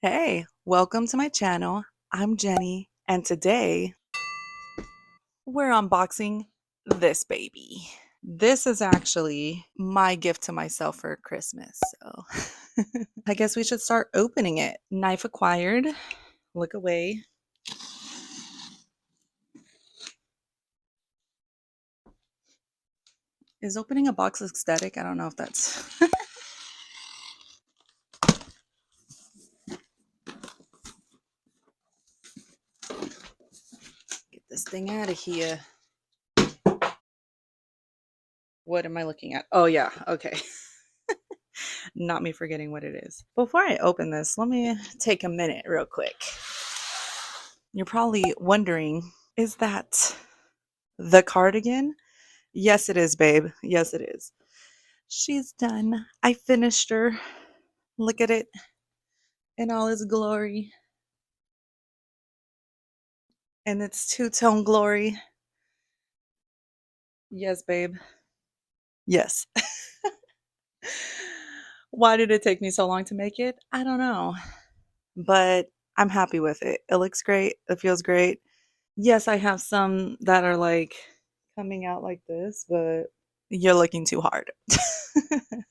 Hey, welcome to my channel. I'm Jenny, and today we're unboxing this baby. This is actually my gift to myself for Christmas, so I guess we should start opening it. Knife acquired. Look away. Is opening a box aesthetic? I don't know if that's... Get this thing out of here. What am I looking at? Oh yeah, okay. Not me forgetting what it is. Before I open this, let me take a minute real quick. You're probably wondering, is that the cardigan? Yes, it is, babe. Yes, it is. She's done. I finished her. Look at it in all its glory. And its two-tone glory. Yes, babe. Yes. Why did it take me so long to make it? I don't know. But I'm happy with it. It looks great. It feels great. Yes, I have some that are like coming out like this, but you're looking too hard.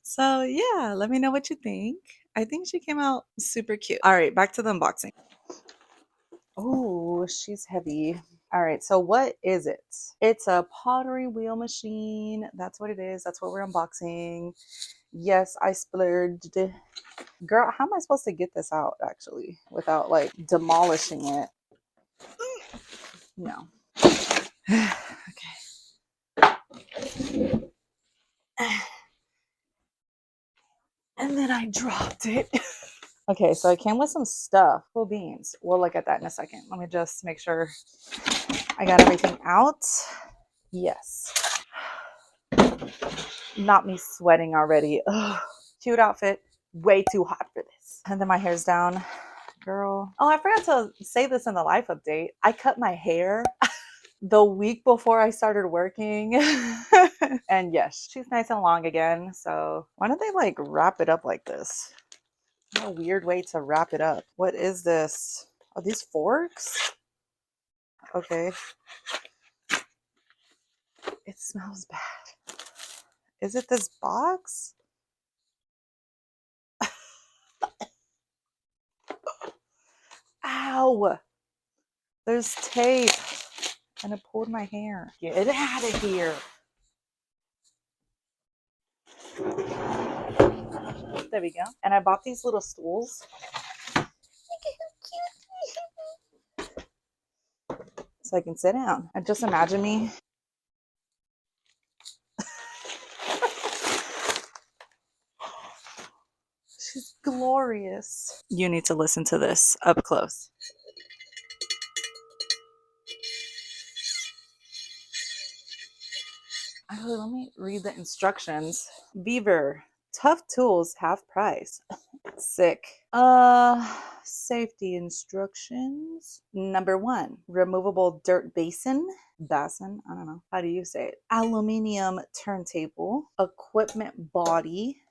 So, yeah, let me know what you think. I think she came out super cute. All right, back to the unboxing. Oh, she's heavy. All right, so what is it? It's a pottery wheel machine. That's what it is. That's what we're unboxing. Yes, I splurged. Girl, how am I supposed to get this out actually without like demolishing it? No. Okay. And then I dropped it. Okay, so I came with some stuff. Cool beans. We'll look at that in a second. Let me just make sure I got everything out. Yes. Not me sweating already. Ugh. Cute outfit. Way too hot for this. And then my hair's down. Girl. Oh, I forgot to say this in the life update. I cut my hair the week before I started working. And yes, she's nice and long again. So why don't they like wrap it up like this? What a weird way to wrap it up. What is this? Are these forks? Okay. It smells bad. Is it this box? Ow! There's tape. And it pulled my hair. Get out of here. There we go. And I bought these little stools. So I can sit down. And just imagine me. She's glorious. You need to listen to this up close. Actually, let me read the instructions. Beaver, tough tools, half price. Sick. Safety instructions. Number 1, removable dirt basin. Basin? I don't know. How do you say it? Aluminium turntable. Equipment body.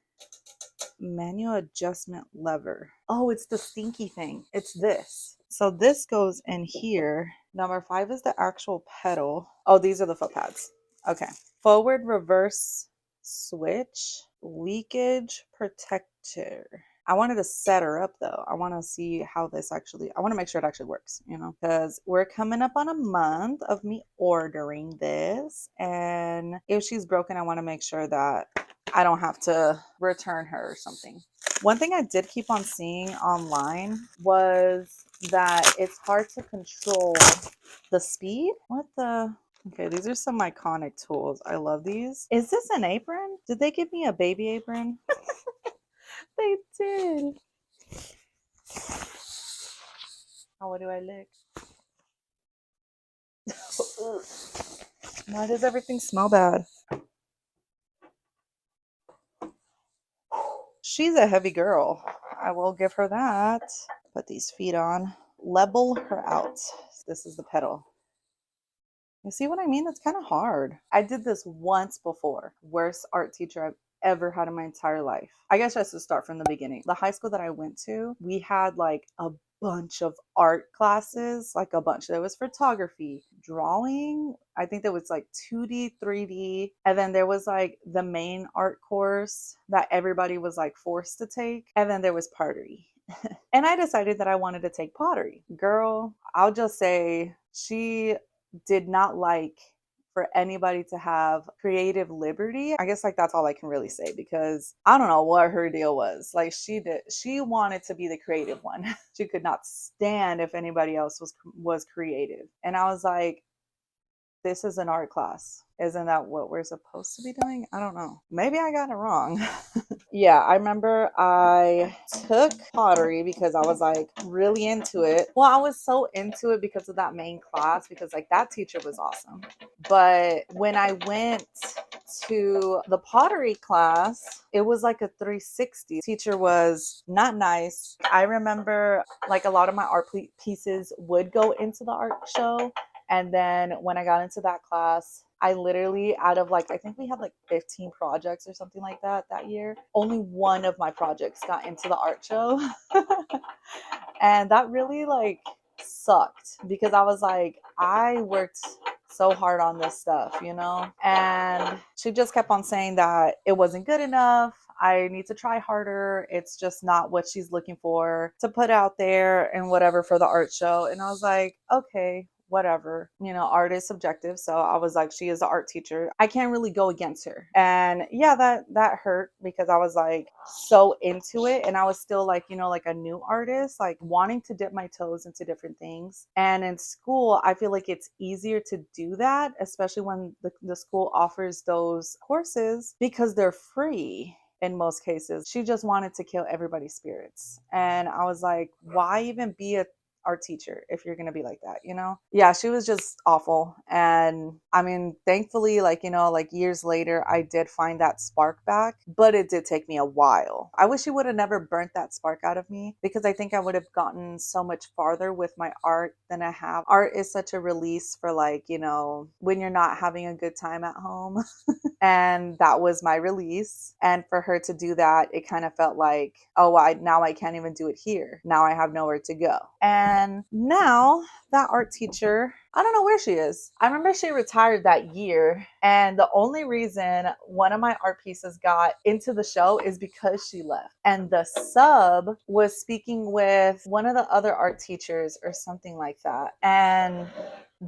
Manual adjustment lever. Oh, it's the stinky thing. It's this. So this goes in here. Number 5 is the actual pedal. Oh, these are the foot pads. Okay. Forward reverse switch. Leakage protector. I wanted to set her up though. I want to see how this actually, I want to make sure it actually works, you know, because we're coming up on a month of me ordering this. And if she's broken, I want to make sure that I don't have to return her or something. One thing I did keep on seeing online was that it's hard to control the speed. What the? Okay, these are some iconic tools. I love these. Is this an apron? Did they give me a baby apron? They did. Oh, what do I lick? Why does everything smell bad? She's a heavy girl. I will give her that. Put these feet on. Level her out. This is the pedal. You see what I mean? It's kind of hard. I did this once before. Worst art teacher I've ever had in my entire life. I guess just to start from the beginning. The high school that I went to, we had like a bunch of art classes, like a bunch. There was photography, drawing. I think there was like 2D, 3D. And then there was like the main art course that everybody was like forced to take. And then there was pottery. And I decided that I wanted to take pottery. Girl, I'll just say she did not like for anybody to have creative liberty. I guess like that's all I can really say, because I don't know what her deal was. Like she wanted to be the creative one. She could not stand if anybody else was creative. And I was like, this is an art class. Isn't that what we're supposed to be doing? I don't know. Maybe I got it wrong. Yeah, I remember I took pottery because I was like really into it. Well, I was so into it because of that main class, because like that teacher was awesome. But when I went to the pottery class, it was like a 360. Teacher was not nice. I remember like a lot of my art pieces would go into the art show. And then when I got into that class, I literally, out of like, I think we had like 15 projects or something like that year, only one of my projects got into the art show. And that really like sucked, because I was like, I worked so hard on this stuff, you know? And she just kept on saying that it wasn't good enough. I need to try harder. It's just not what she's looking for to put out there and whatever for the art show. And I was like, okay, whatever, you know, art is subjective. So I was like, she is the art teacher, I can't really go against her. And yeah, that hurt, because I was like so into it, and I was still like, you know, like a new artist, like wanting to dip my toes into different things. And in school, I feel like it's easier to do that, especially when the school offers those courses, because they're free in most cases. She just wanted to kill everybody's spirits. And I was like, why even be a art teacher if you're gonna be like that, you know? Yeah, she was just awful. And I mean, thankfully, like, you know, like years later, I did find that spark back, but it did take me a while. I wish she would have never burnt that spark out of me, because I think I would have gotten so much farther with my art than I have. Art is such a release for, like, you know, when you're not having a good time at home. And that was my release. And for her to do that, it kind of felt like, oh, now I can't even do it here. Now I have nowhere to go. And now that art teacher, I don't know where she is. I remember she retired that year. And the only reason one of my art pieces got into the show is because she left. And the sub was speaking with one of the other art teachers or something like that. And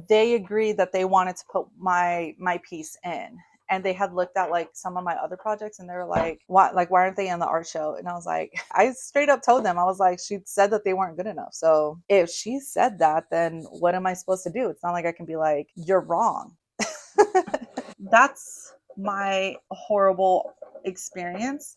they agreed that they wanted to put my piece in. And they had looked at like some of my other projects, and they were like, why aren't they in the art show? And I was like, I straight up told them, I was like, she said that they weren't good enough. So if she said that, then what am I supposed to do? It's not like I can be like, you're wrong. That's my horrible experience.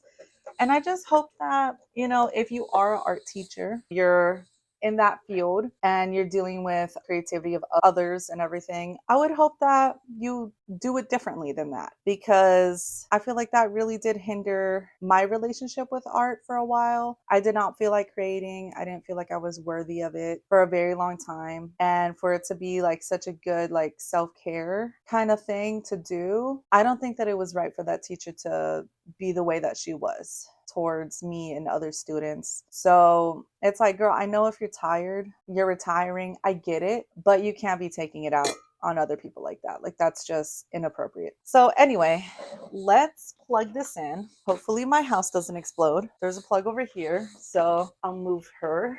And I just hope that, you know, if you are an art teacher, you're in that field and you're dealing with creativity of others and everything, I would hope that you do it differently than that, because I feel like that really did hinder my relationship with art for a while. I did not feel like creating. I didn't feel like I was worthy of it for a very long time. And for it to be like such a good like self-care kind of thing to do, I don't think that it was right for that teacher to be the way that she was towards me and other students. So it's like, girl, I know if you're tired, you're retiring, I get it, but you can't be taking it out on other people like that. Like, that's just inappropriate. So anyway, let's plug this in. Hopefully my house doesn't explode. There's a plug over here, so I'll move her.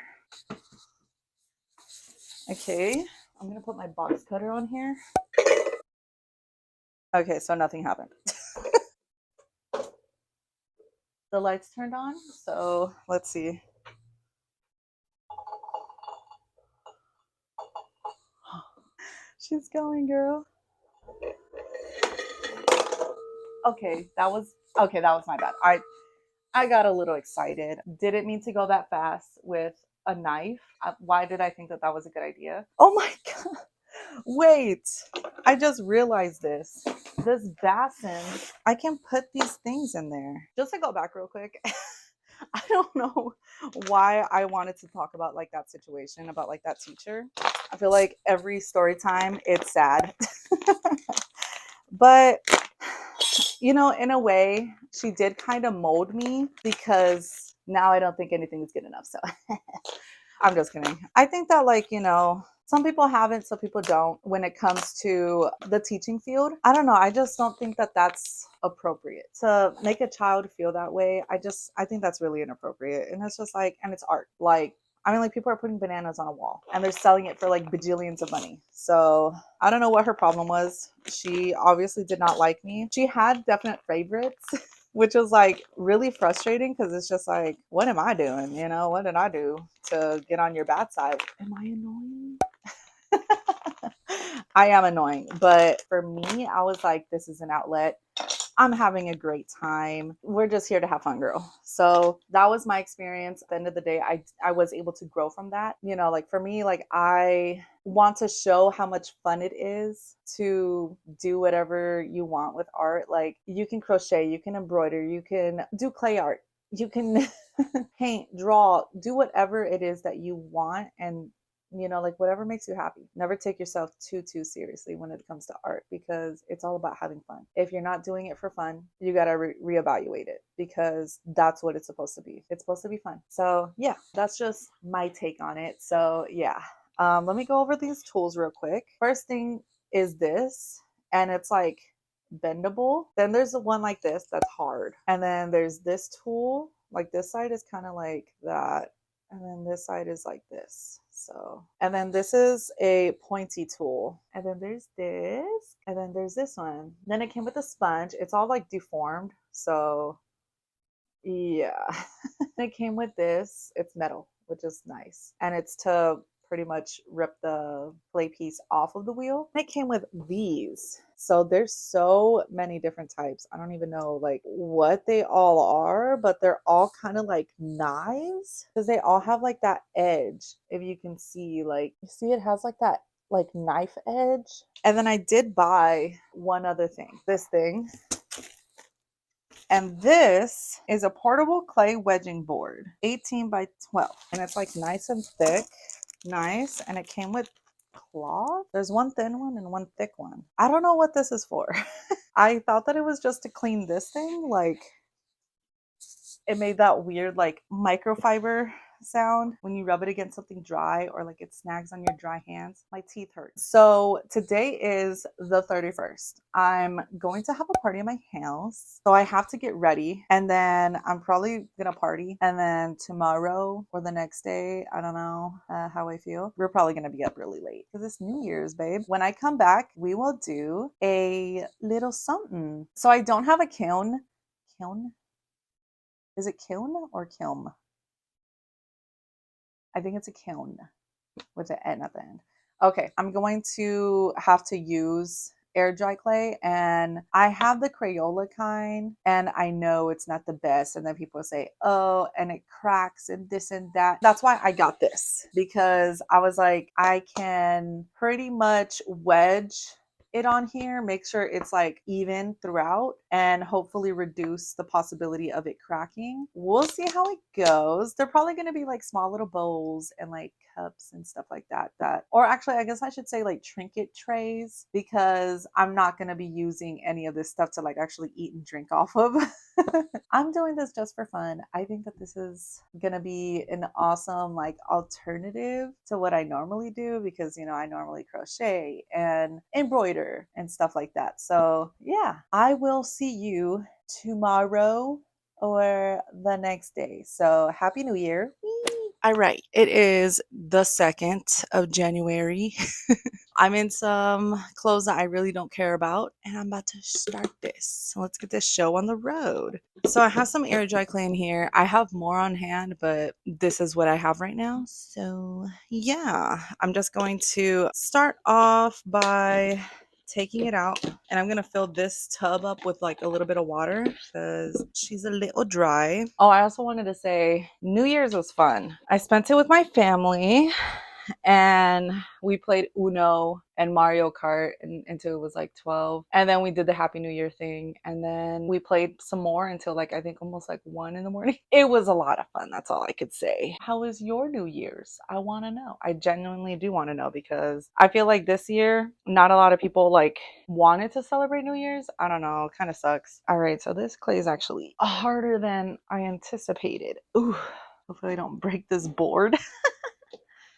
Okay, I'm gonna put my box cutter on here. Okay, so nothing happened. The lights turned on, so let's see. She's going, girl. Okay, that was my bad. I got a little excited. Didn't mean to go that fast with a knife. Why did I think that was a good idea? Oh my god. Wait. I just realized this. This basin, I can put these things in there. Just to go back real quick. I don't know why I wanted to talk about like that situation, about like that teacher. I feel like every story time it's sad. But you know, in a way, she did kind of mold me because now I don't think anything is good enough. So I'm just kidding. I think that, like, you know, some people have it, some people don't when it comes to the teaching field. I don't know. I just don't think that that's appropriate to make a child feel that way. I think that's really inappropriate. And it's just like, and it's art. Like, I mean, like, people are putting bananas on a wall and they're selling it for like bajillions of money. So I don't know what her problem was. She obviously did not like me. She had definite favorites. Which was like really frustrating because it's just like, what am I doing? You know, what did I do to get on your bad side? Am I annoying? I am annoying, but for me, I was like, this is an outlet. I'm having a great time. We're just here to have fun, girl. So that was my experience. At the end of the day, I was able to grow from that. You know, like for me, like I want to show how much fun it is to do whatever you want with art. Like you can crochet, you can embroider, you can do clay art, you can paint, draw, do whatever it is that you want. And you know, like whatever makes you happy. Never take yourself too seriously when it comes to art because it's all about having fun. If you're not doing it for fun, you got to reevaluate it because that's what it's supposed to be. It's supposed to be fun. So yeah, that's just my take on it. So yeah, let me go over these tools real quick. First thing is this, and it's like bendable. Then there's the one like this that's hard, and then there's this tool. Like this side is kind of like that, and then this side is like this. So, and then this is a pointy tool. And then there's this. And then there's this one. Then it came with a sponge. It's all like deformed. So, yeah. It came with this. It's metal, which is nice. And it's to pretty much rip the play piece off of the wheel. And it came with these. So there's so many different types. I don't even know like what they all are, but they're all kind of like knives because they all have like that edge. If you can see, like, you see it has like that like knife edge. And then I did buy one other thing. This thing. And this is a portable clay wedging board, 18 by 12. And it's like nice and thick. Nice. And it came with cloth. There's one thin one and one thick one. I don't know what this is for. I thought that it was just to clean this thing. Like it made that weird like microfiber sound when you rub it against something dry or like it snags on your dry hands. My teeth hurt. So today is the 31st. I'm going to have a party in my house. So I have to get ready and then I'm probably gonna party. And then tomorrow or the next day, I don't know how I feel. We're probably gonna be up really late because it's New Year's, babe. When I come back, we will do a little something. So I don't have a kiln. Kiln? Is it kiln or kiln? I think it's a kiln with an N at the end. Okay, I'm going to have to use air dry clay and I have the Crayola kind and I know it's not the best and then people say, oh, and it cracks and this and that. That's why I got this because I was like, I can pretty much wedge it on here, make sure it's like even throughout and hopefully reduce the possibility of it cracking. We'll see how it goes. They're probably going to be like small little bowls and like cups and stuff like that, or actually I guess I should say like trinket trays because I'm not going to be using any of this stuff to like actually eat and drink off of. I'm doing this just for fun. I think that this is going to be an awesome like alternative to what I normally do because you know I normally crochet and embroider and stuff like that. So yeah, I will see you tomorrow or the next day. So happy New Year. All right, it is the 2nd of January. I'm in some clothes that I really don't care about, and I'm about to start this. So let's get this show on the road. So I have some air dry clay in here. I have more on hand, but this is what I have right now. So yeah, I'm just going to start off by taking it out and I'm gonna fill this tub up with like a little bit of water because she's a little dry. Oh, I also wanted to say New Year's was fun. I spent it with my family and we played Uno and Mario Kart until it was like 12. And then we did the Happy New Year thing. And then we played some more until like I think almost like 1 in the morning. It was a lot of fun. That's all I could say. How was your New Year's? I want to know. I genuinely do want to know because I feel like this year, not a lot of people like wanted to celebrate New Year's. I don't know. It kind of sucks. All right. So this clay is actually harder than I anticipated. Ooh. Hopefully I don't break this board.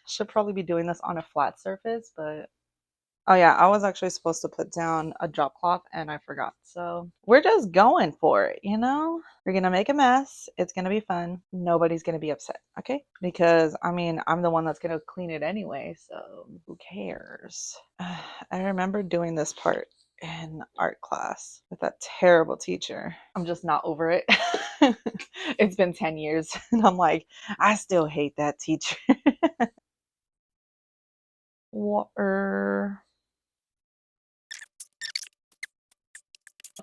Should probably be doing this on a flat surface, but oh yeah, I was actually supposed to put down a drop cloth and I forgot. So we're just going for it, you know? We're gonna make a mess. It's gonna be fun. Nobody's gonna be upset, okay? Because I mean, I'm the one that's gonna clean it anyway, so who cares? I remember doing this part in art class with that terrible teacher. I'm just not over it. It's been 10 years and I'm like, I still hate that teacher. Water.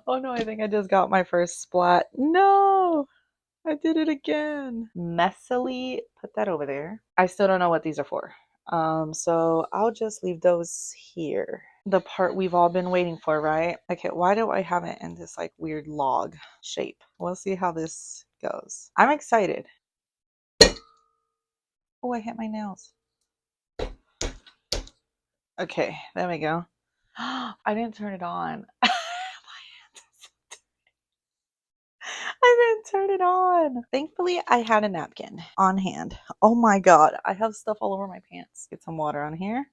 Oh no, I think I just got my first splat. No, I did it again. Messily put that over there. I still don't know what these are for. So I'll just leave those here. The part we've all been waiting for, right? Okay, why do I have it in this like weird log shape? We'll see how this goes. I'm excited. Oh, I hit my nails. Okay, there we go. I didn't turn it on. I didn't turn it on. Thankfully, I had a napkin on hand. Oh my God, I have stuff all over my pants. Get some water on here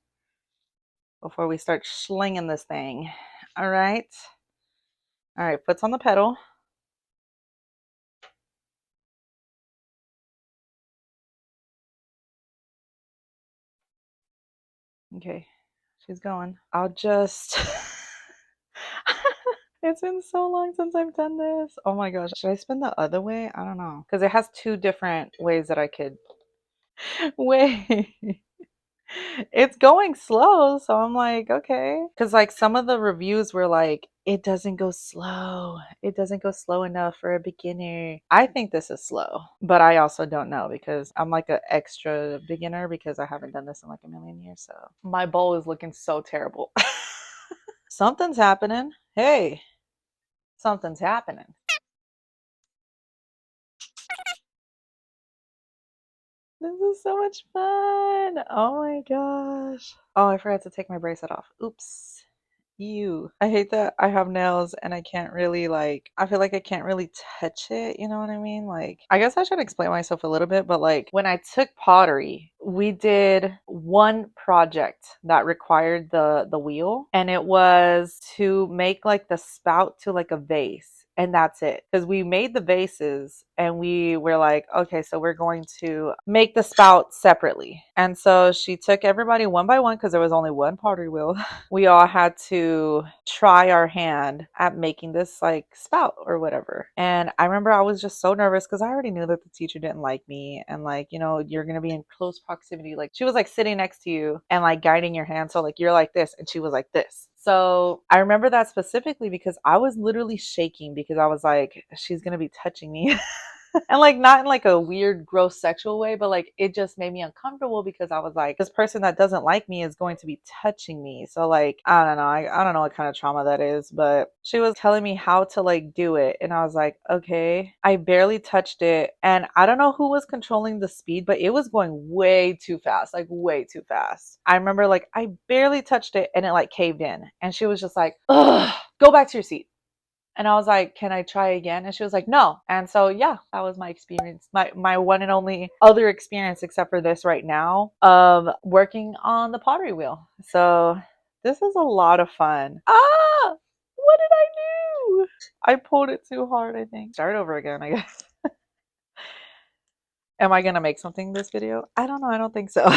before we start slinging this thing. All right. All right, foot's on the pedal. Okay, she's going. I'll just... It's been so long since I've done this. Oh my gosh. Should I spin the other way? I don't know. Because it has two different ways that I could... Wait. It's going slow, so I'm like, okay. Because like some of the reviews were like, it doesn't go slow. It doesn't go slow enough for a beginner. I think this is slow, but I also don't know because I'm like an extra beginner because I haven't done this in like a million years. So my bowl is looking so terrible. Something's happening. Hey, something's happening. This is so much fun. Oh my gosh. Oh, I forgot to take my bracelet off. Oops. Ew. I hate that I have nails and I can't really like, I feel like I can't really touch it. You know what I mean? Like, I guess I should explain myself a little bit, but like when I took pottery, we did one project that required the wheel, and it was to make like the spout to like a vase. And that's it. Because we made the vases and we were like, okay, so we're going to make the spout separately. And so she took everybody one by one because there was only one pottery wheel. We all had to try our hand at making this like spout or whatever. And I remember I was just so nervous because I already knew that the teacher didn't like me. And like, you know, you're going to be in close proximity. Like she was like sitting next to you and like guiding your hand. So like you're like this and she was like this. So I remember that specifically because I was literally shaking because I was like, she's going to be touching me. And like not in like a weird gross sexual way, but like it just made me uncomfortable because I was like, this person that doesn't like me is going to be touching me. So like I don't know, I don't know what kind of trauma that is, but she was telling me how to like do it and I was like, okay. I barely touched it and I don't know who was controlling the speed, but it was going way too fast, like way too fast. I remember like I barely touched it and it like caved in and she was just like, ugh, go back to your seat. And I was like, can I try again? And she was like, no. And so, yeah, that was my experience. My one and only other experience, except for this right now, of working on the pottery wheel. So this is a lot of fun. Ah, what did I do? I pulled it too hard, I think. Start over again, I guess. Am I going to make something this video? I don't know. I don't think so.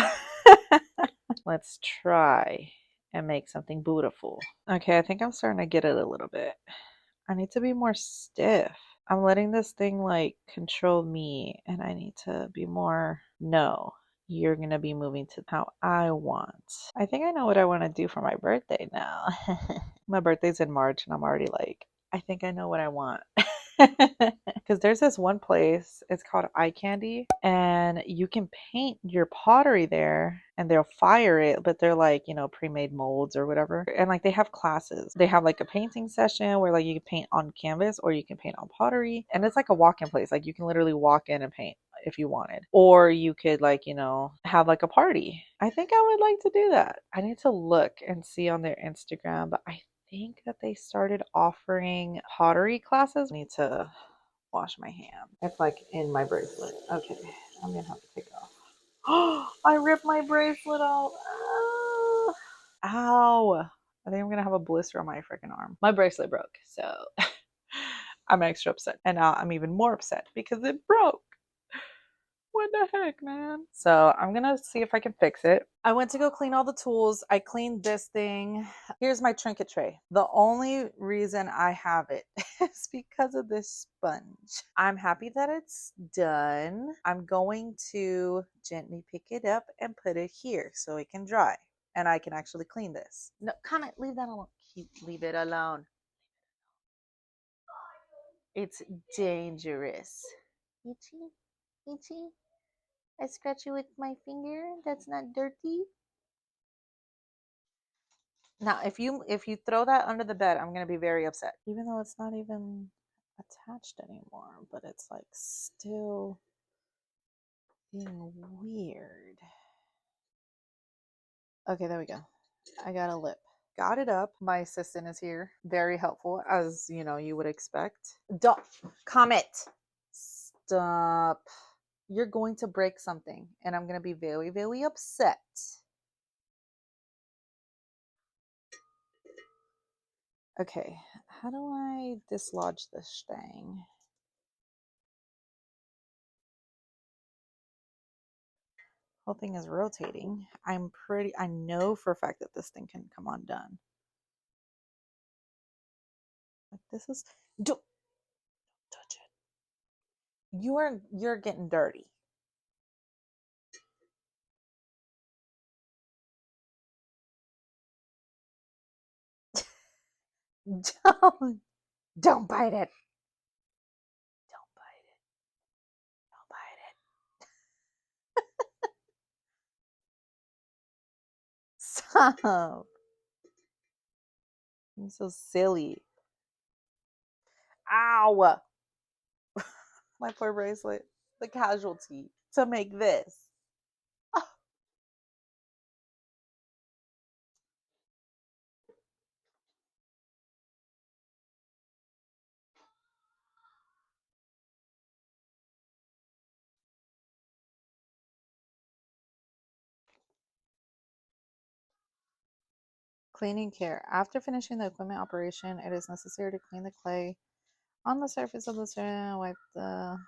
Let's try and make something beautiful. Okay, I think I'm starting to get it a little bit. I need to be more stiff. I'm letting this thing like control me and I need to be more, no, you're going to be moving to how I want. I think I know what I want to do for my birthday now. My birthday's in March and I'm already like, I think I know what I want. Because there's this one place, it's called Eye Candy, and you can paint your pottery there and they'll fire it, but they're like, pre-made molds or whatever. And like they have classes. They have like a painting session where like you can paint on canvas or you can paint on pottery. And it's like a walk-in place. Like you can literally walk in and paint if you wanted. Or you could like, have like a party. I think I would like to do that. I need to look and see on their Instagram, but I think that they started offering pottery classes. I need to wash my hand. It's like in my bracelet. Okay, I'm gonna have to take it off. Oh, I ripped my bracelet off. Ah. Ow. I think I'm gonna have a blister on my freaking arm. My bracelet broke, so I'm extra upset. And now I'm even more upset because it broke. What the heck, man? So I'm gonna see if I can fix it. I went to go clean all the tools. I cleaned this thing. Here's my trinket tray. The only reason I have it is because of this sponge. I'm happy that it's done. I'm going to gently pick it up and put it here so it can dry and I can actually clean this. No, Connor, leave that alone. Leave it alone. It's dangerous. Itchy? Itchy? I scratch you with my finger. That's not dirty. Now, if you throw that under the bed, I'm gonna be very upset. Even though it's not even attached anymore, but it's like still being weird. Okay, there we go. I got a lip. Got it up. My assistant is here. Very helpful, as you would expect. Don't comment. Stop. You're going to break something, and I'm gonna be very, very upset. Okay, how do I dislodge this thing? Whole thing is rotating. I know for a fact that this thing can come undone. Like this is, don't touch it. You're getting dirty. Don't bite it. Don't bite it. Don't bite it. Stop. I'm so silly. Ow. My poor bracelet. The casualty to make this. Cleaning care. After finishing the equipment operation, it is necessary to clean the clay on the surface of the surgeon. Wipe the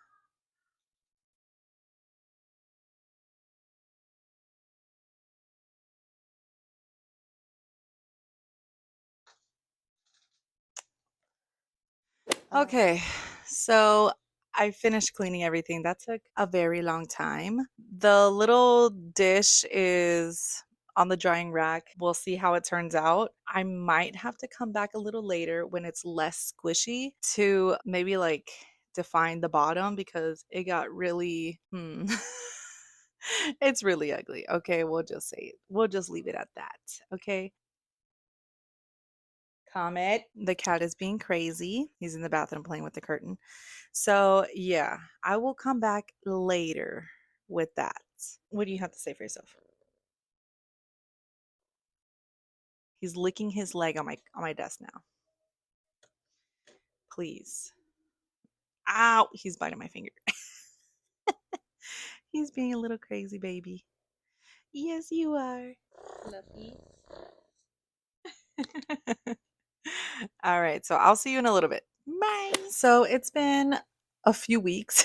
Okay, so I finished cleaning everything. That took a very long time. The little dish is on the drying rack. We'll see how it turns out. I might have to come back a little later when it's less squishy to maybe like define the bottom because it got really, it's really ugly. Okay, we'll just say it. We'll just leave it at that. Okay. Comet. The cat is being crazy. He's in the bathroom playing with the curtain. So, yeah, I will come back later with that. What do you have to say for yourself? He's licking his leg on my desk now. Please. Ow, he's biting my finger. He's being a little crazy baby. Yes, you are. Fluffy. All right, so I'll see you in a little bit. Bye. So it's been a few weeks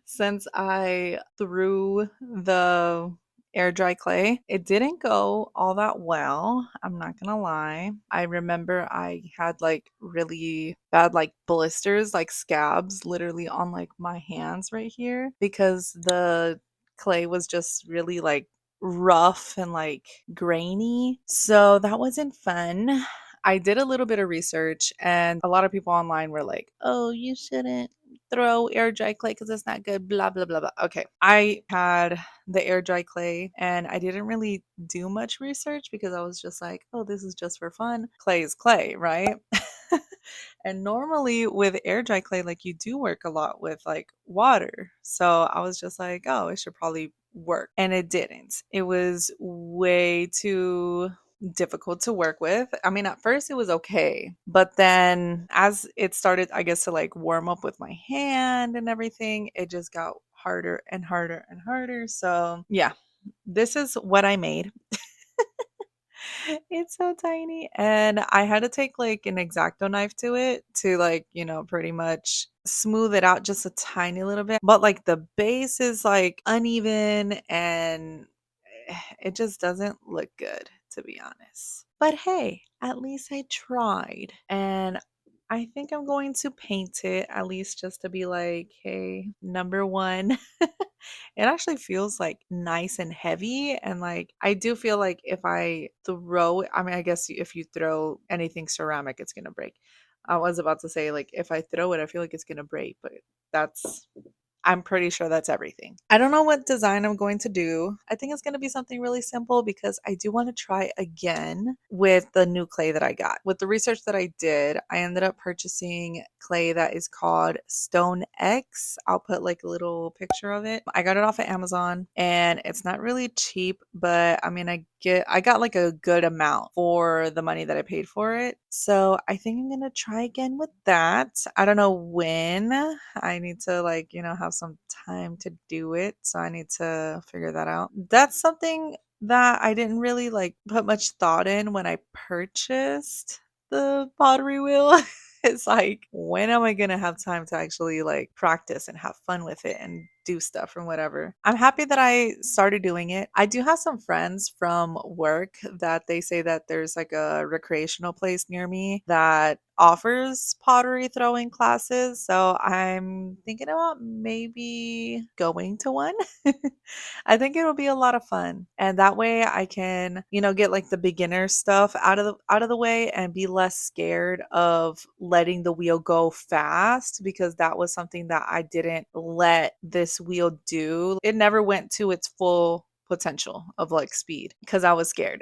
since I threw the air dry clay. It didn't go all that well. I'm not gonna lie. I remember I had like really bad like blisters, like scabs literally on like my hands right here because the clay was just really like rough and like grainy. So that wasn't fun. I did a little bit of research, and a lot of people online were like, oh, you shouldn't throw air dry clay because it's not good, blah, blah, blah, blah. Okay. I had the air dry clay and I didn't really do much research because I was just like, oh, this is just for fun. Clay is clay, right? And normally with air dry clay, like you do work a lot with like water. So I was just like, oh, it should probably work. And it didn't. It was way too difficult to work with. I mean, at first it was okay, but then as it started, I guess, to like warm up with my hand and everything, it just got harder and harder and harder. So, yeah, this is what I made. It's so tiny. And I had to take like an X-Acto knife to it to like, pretty much smooth it out just a tiny little bit. But like the base is like uneven and it just doesn't look good, to be honest. But hey, at least I tried. And I think I'm going to paint it at least just to be like, hey, number one. It actually feels like nice and heavy. And like, I do feel like if I throw, I mean, I guess if you throw anything ceramic, it's going to break. I was about to say, like, if I throw it, I feel like it's going to break, but that's I'm pretty sure that's everything. I don't know what design I'm going to do. I think it's going to be something really simple because I do want to try again with the new clay that I got. With the research that I did, I ended up purchasing clay that is called Stone X. I'll put like a little picture of it. I got it off of Amazon and it's not really cheap, but I mean, I got like a good amount for the money that I paid for it. So I think I'm gonna try again with that. I don't know when. I need to like, have some time to do it. So I need to figure that out. That's something that I didn't really like put much thought in when I purchased the pottery wheel. It's like, when am I gonna have time to actually like practice and have fun with it and do stuff and whatever? I'm happy that I started doing it. I do have some friends from work that they say that there's like a recreational place near me that offers pottery throwing classes. So I'm thinking about maybe going to one. I think it'll be a lot of fun. And that way I can, get like the beginner stuff out of the way and be less scared of letting the wheel go fast, because that was something that I didn't let this wheel do. It never went to its full potential of like speed because I was scared.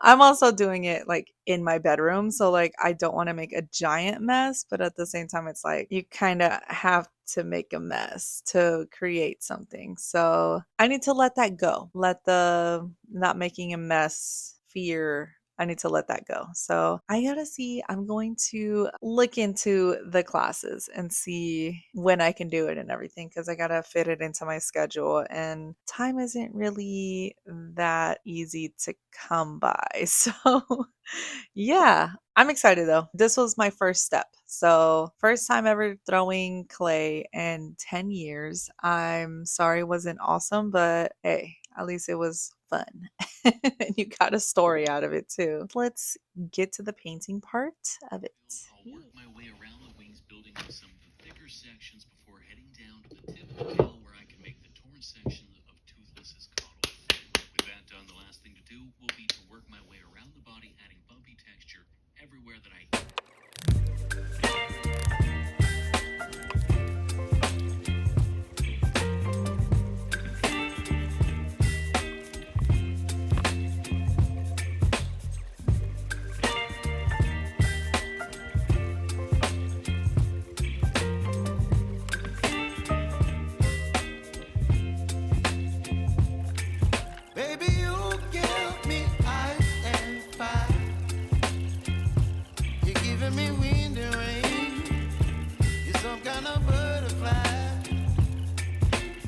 I'm also doing it like in my bedroom. So like I don't want to make a giant mess, but at the same time it's like you kind of have to make a mess to create something. So I need to let that go. Let the not making a mess fear, I need to let that go. So I gotta see. I'm going to look into the classes and see when I can do it and everything, because I gotta fit it into my schedule. And time isn't really that easy to come by. So yeah, I'm excited though. This was my first step. So, first time ever throwing clay in 10 years. I'm sorry it wasn't awesome, but hey, at least it was fun. And you got a story out of it too. Let's get to the painting part of it. I'll work my way around the wings, building up some of the thicker sections before heading down to the tip of the tail where I can make the torn section of Toothless's caudal. With that done, the last thing to do will be to work my way around the body, adding bumpy texture everywhere that I can. Baby, you give me ice and fire. You're giving me wind and rain. You're some kind of butterfly.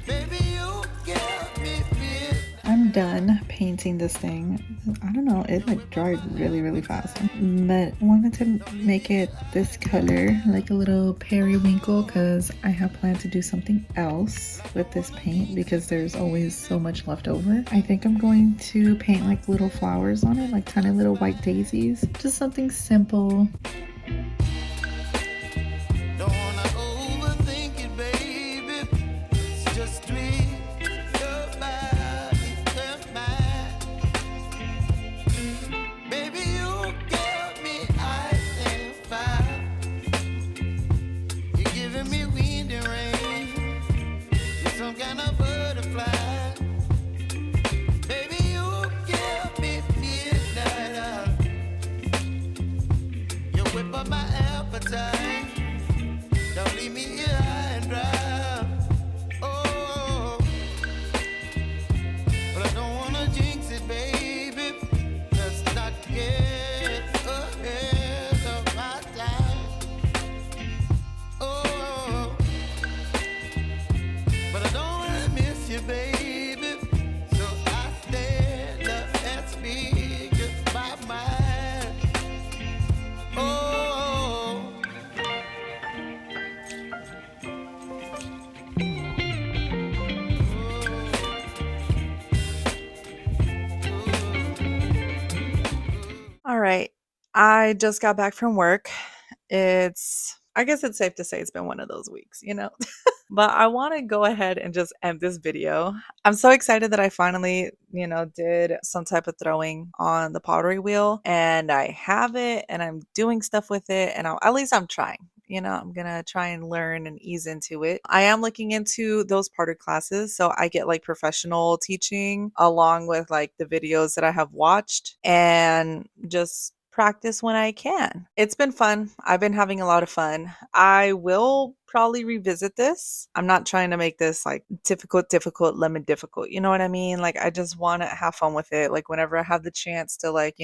Baby, you give me fear. I'm done painting this thing. I don't know, it like dried really, really fast. But I wanted to make it this color, like a little periwinkle, because I have planned to do something else with this paint because there's always so much left over. I think I'm going to paint like little flowers on it, like tiny little white daisies. Just something simple. Don't wanna overthink it, baby. It's just tweak your body and mine. Baby, you give I just got back from work. I guess it's safe to say it's been one of those weeks, you know? But I want to go ahead and just end this video. I'm so excited that I finally, did some type of throwing on the pottery wheel and I have it and I'm doing stuff with it and at least I'm trying. I'm going to try and learn and ease into it. I am looking into those pottery classes. So I get like professional teaching along with like the videos that I have watched and just practice when I can. It's been fun. I've been having a lot of fun. I will probably revisit this. I'm not trying to make this like difficult, lemon difficult. You know what I mean? Like, I just want to have fun with it. Like, whenever I have the chance to, like,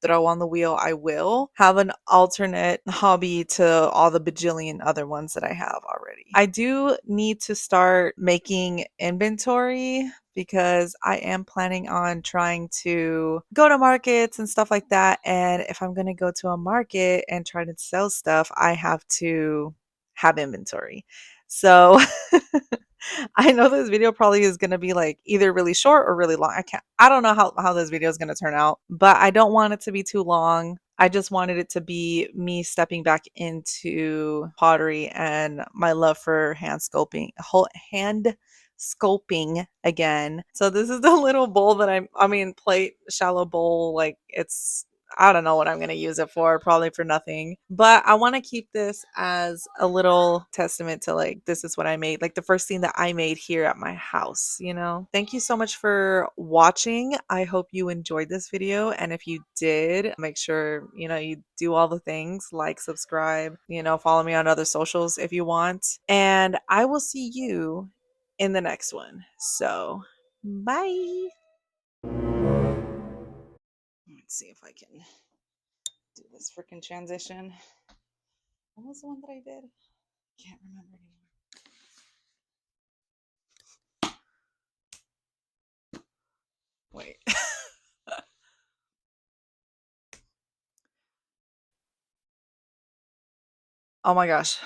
throw on the wheel, I will have an alternate hobby to all the bajillion other ones that I have already. I do need to start making inventory because I am planning on trying to go to markets and stuff like that. And if I'm going to go to a market and try to sell stuff, I have to have inventory. So I know this video probably is going to be like either really short or really long. I don't know how this video is going to turn out, but I don't want it to be too long. I just wanted it to be me stepping back into pottery and my love for hand sculpting again. So this is the little bowl that plate, shallow bowl. Like, I don't know what I'm going to use it for, probably for nothing. But I want to keep this as a little testament to, like, this is what I made, like the first thing that I made here at my house. Thank you so much for watching. I hope you enjoyed this video. And if you did, make sure, you do all the things, like, subscribe, follow me on other socials if you want. And I will see you in the next one. So, bye. Let's see if I can do this freaking transition. What was the one that I did? Can't remember anymore. Wait. Oh my gosh.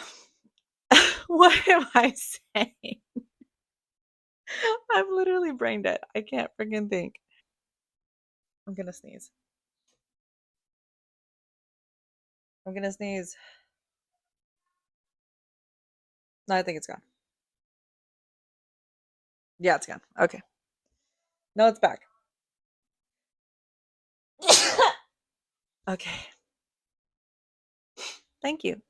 What am I saying? I'm literally brain dead. I can't freaking think. I'm gonna sneeze. I'm gonna sneeze. No, I think it's gone. Yeah, it's gone. Okay. No, it's back. Okay. Thank you.